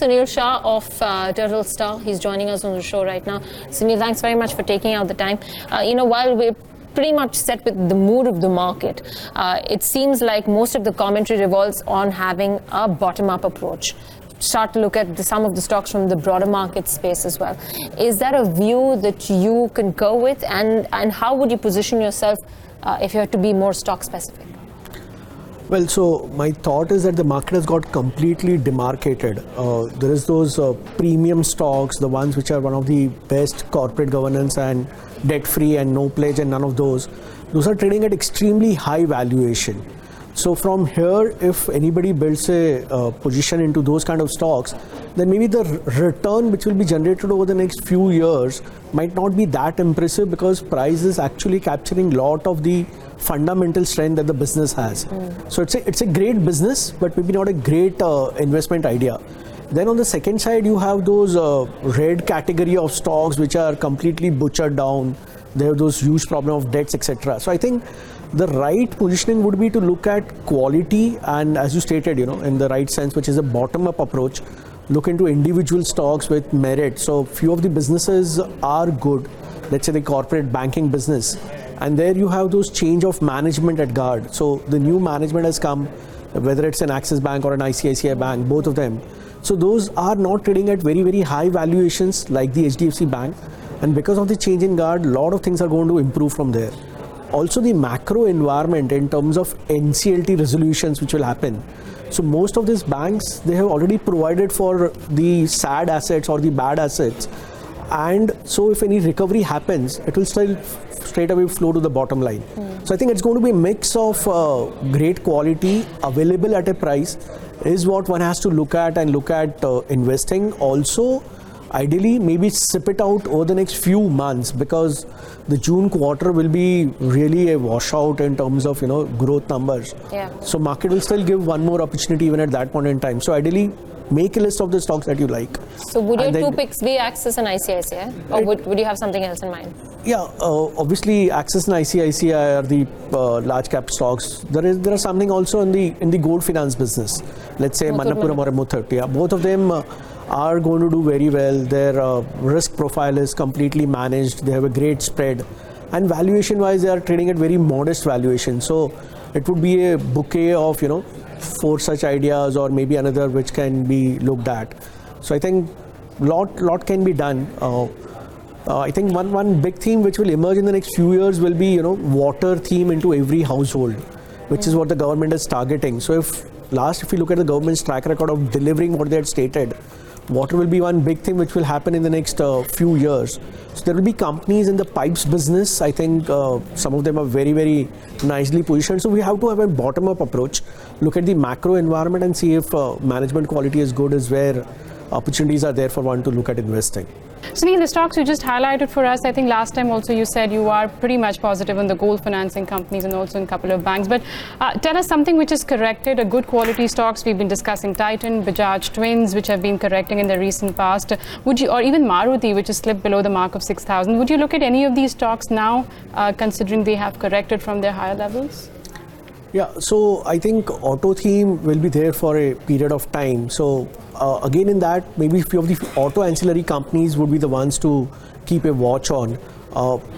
Sunil Shah of Tutle. He's joining us on the show right now. Sunil, thanks very much for taking out the time. While we're pretty much set with the mood of the market, it seems like most of the commentary revolves on having a bottom-up approach. Start to look at some of the stocks from the broader market space as well. Is that a view that you concur with? And how would you position yourself if you had to be more stock specific? Well, so my thought is that the market has got completely demarcated. There is those premium stocks, the ones which are one of the best corporate governance and debt-free and no pledge and none of those. Those are trading at extremely high valuation. So from here, if anybody builds a position into those kind of stocks, then maybe the return which will be generated over the next few years might not be that impressive, because price is actually capturing a lot of the fundamental strength that the business has. So it's a great business, but maybe not a great investment idea. Then on the second side, you have those red category of stocks which are completely butchered down. They have those huge problem of debts, etc. So I think the right positioning would be to look at quality and, as you stated, in the right sense, which is a bottom-up approach, look into individual stocks with merit. So few of the businesses are good. Let's say the corporate banking business. And there you have those change of management at guard. So the new management has come, whether it's an Axis Bank or an ICICI Bank, both of them. So those are not trading at very, very high valuations like the HDFC Bank. And because of the change in guard, a lot of things are going to improve from there. Also the macro environment in terms of NCLT resolutions which will happen. So most of these banks, they have already provided for the sad assets or the bad assets. And so if any recovery happens, it will still straight away flow to the bottom line. So I think it's going to be a mix of great quality available at a price is what one has to look at and look at investing. Also, ideally, maybe sip it out over the next few months, because the June quarter will be really a washout in terms of growth numbers. Yeah. So market will still give one more opportunity even at that point in time. So ideally, make a list of the stocks that you like. So would your two picks be Axis and ICICI, or would you have something else in mind? Yeah, obviously Axis and ICICI are the large cap stocks. There are something also in the gold finance business. Let's say Manappuram or Muthoot. Yeah, both of them are going to do very well. Their risk profile is completely managed. They have a great spread, and valuation wise, they are trading at very modest valuation. So it would be a bouquet of 4 such ideas, or maybe another which can be looked at. So I think lot can be done. I think one big theme which will emerge in the next few years will be water theme into every household, which is what the government is targeting. So if you look at the government's track record of delivering what they had stated, water will be one big thing which will happen in the next few years. So there will be companies in the pipes business. I think some of them are very, very nicely positioned. So we have to have a bottom-up approach, look at the macro environment and see if management quality is good, is where opportunities are there for one to look at investing. Sunil, the stocks you just highlighted for us, I think last time also you said you are pretty much positive on the gold financing companies and also in a couple of banks. But tell us something which is corrected, a good quality stocks. We've been discussing Titan, Bajaj Twins, which have been correcting in the recent past. Would you, or even Maruti, which has slipped below the mark of 6,000. Would you look at any of these stocks now, considering they have corrected from their higher levels? Yeah, so I think auto theme will be there for a period of time. So again, in that, maybe a few of the auto ancillary companies would be the ones to keep a watch on.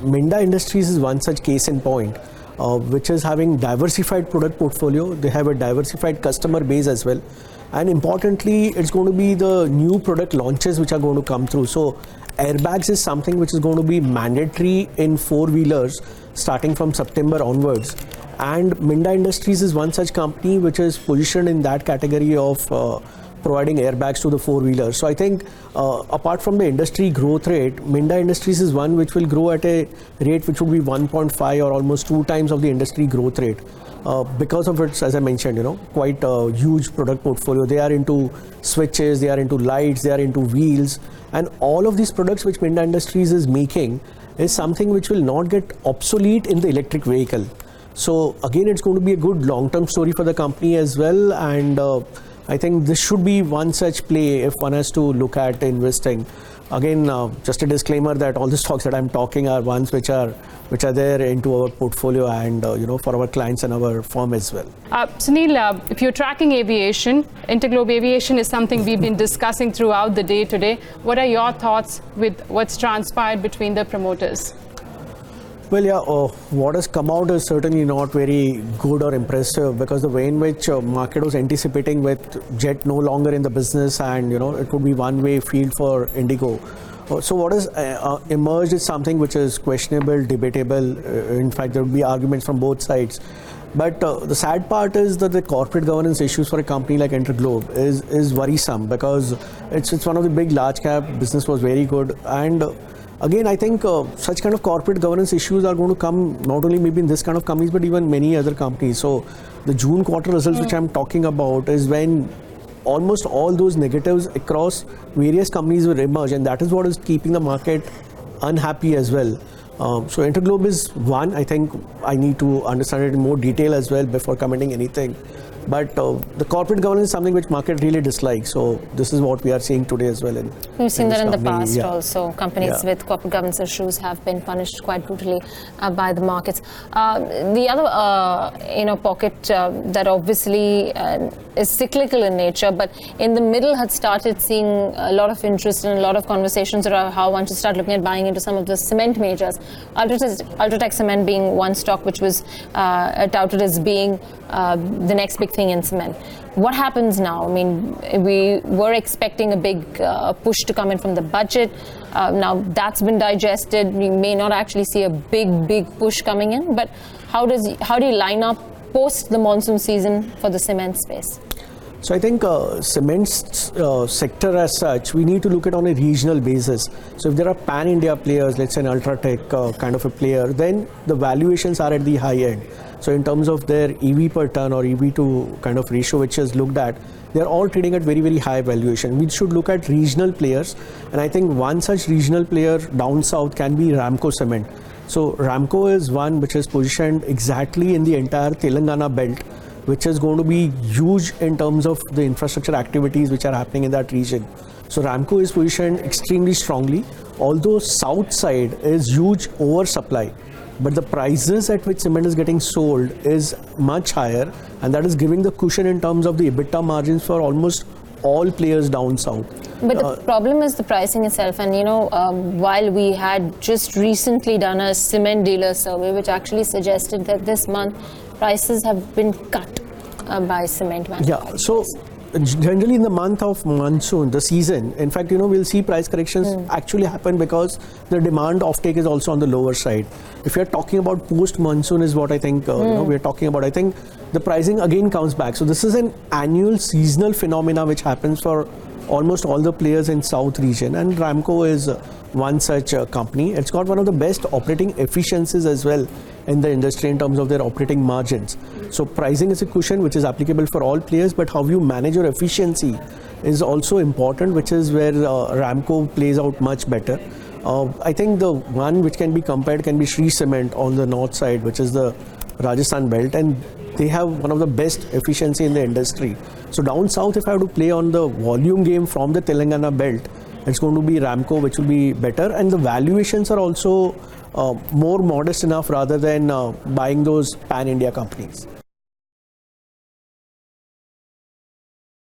Minda Industries is one such case in point, which is having diversified product portfolio. They have a diversified customer base as well. And importantly, it's going to be the new product launches which are going to come through. So airbags is something which is going to be mandatory in 4-wheelers starting from September onwards. And Minda Industries is one such company which is positioned in that category of providing airbags to the 4-wheelers. So I think apart from the industry growth rate, Minda Industries is one which will grow at a rate which would be 1.5 or almost 2 times of the industry growth rate. Because of its, as I mentioned, quite a huge product portfolio. They are into switches, they are into lights, they are into wheels. And all of these products which Minda Industries is making is something which will not get obsolete in the electric vehicle. So again, it's going to be a good long-term story for the company as well. And I think this should be one such play if one has to look at investing. Again, just a disclaimer that all the stocks that I'm talking are ones which are there into our portfolio and for our clients and our firm as well. Sunil, if you're tracking aviation, Interglobe Aviation is something we've been discussing throughout the day today. What are your thoughts with what's transpired between the promoters? Well, yeah, what has come out is certainly not very good or impressive, because the way in which market was anticipating with Jet no longer in the business, and it would be one-way field for Indigo. So what has emerged is something which is questionable, debatable. In fact, there would be arguments from both sides. But the sad part is that the corporate governance issues for a company like Interglobe is worrisome, because it's one of the big large cap. Business was very good, and again, I think such kind of corporate governance issues are going to come not only maybe in this kind of companies, but even many other companies. So the June quarter results which I'm talking about is when almost all those negatives across various companies will emerge, and that is what is keeping the market unhappy as well. So Interglobe is one. I think I need to understand it in more detail as well before commenting anything. But the corporate governance is something which market really dislikes. So this is what we are seeing today as well. We've seen that in the past yeah. also. Companies with corporate governance issues have been punished quite brutally by the markets. The other pocket that obviously is cyclical in nature, but in the middle had started seeing a lot of interest and a lot of conversations around how one should start looking at buying into some of the cement majors. Ultratech Cement being one stock which was touted as being the next big thing in cement. What happens now? I mean, we were expecting a big push to come in from the budget. Now that's been digested. We may not actually see a big push coming in. But how do you line up post the monsoon season for the cement space? So I think cement sector as such, we need to look at on a regional basis. So if there are pan-India players, let's say an Ultratech kind of a player, then the valuations are at the high end. So in terms of their EV per ton or EV to kind of ratio which is looked at, they're all trading at very high valuation. We should look at regional players, and I think one such regional player down south can be Ramco Cement. So Ramco is one which is positioned exactly in the entire Telangana belt, which is going to be huge in terms of the infrastructure activities which are happening in that region. So Ramco is positioned extremely strongly, although south side is huge oversupply. But the prices at which cement is getting sold is much higher, and that is giving the cushion in terms of the EBITDA margins for almost all players down south. But the problem is the pricing itself, and while we had just recently done a cement dealer survey which actually suggested that this month prices have been cut by cement manufacturers. Yeah, so generally in the month of monsoon, the season, in fact, we'll see price corrections actually happen because the demand offtake is also on the lower side. If you're talking about post-monsoon is what I think we're talking about. I think the pricing again comes back. So this is an annual seasonal phenomena which happens for almost all the players in South region, and Ramco is one such company. It's got one of the best operating efficiencies as well in the industry in terms of their operating margins. So pricing is a cushion which is applicable for all players, but how you manage your efficiency is also important, which is where Ramco plays out much better. I think the one which can be compared can be Shree Cement on the north side, which is the Rajasthan belt, and they have one of the best efficiency in the industry. So down south, if I have to play on the volume game from the Telangana belt, it's going to be Ramco, which will be better, and the valuations are also more modest enough rather than buying those pan-India companies.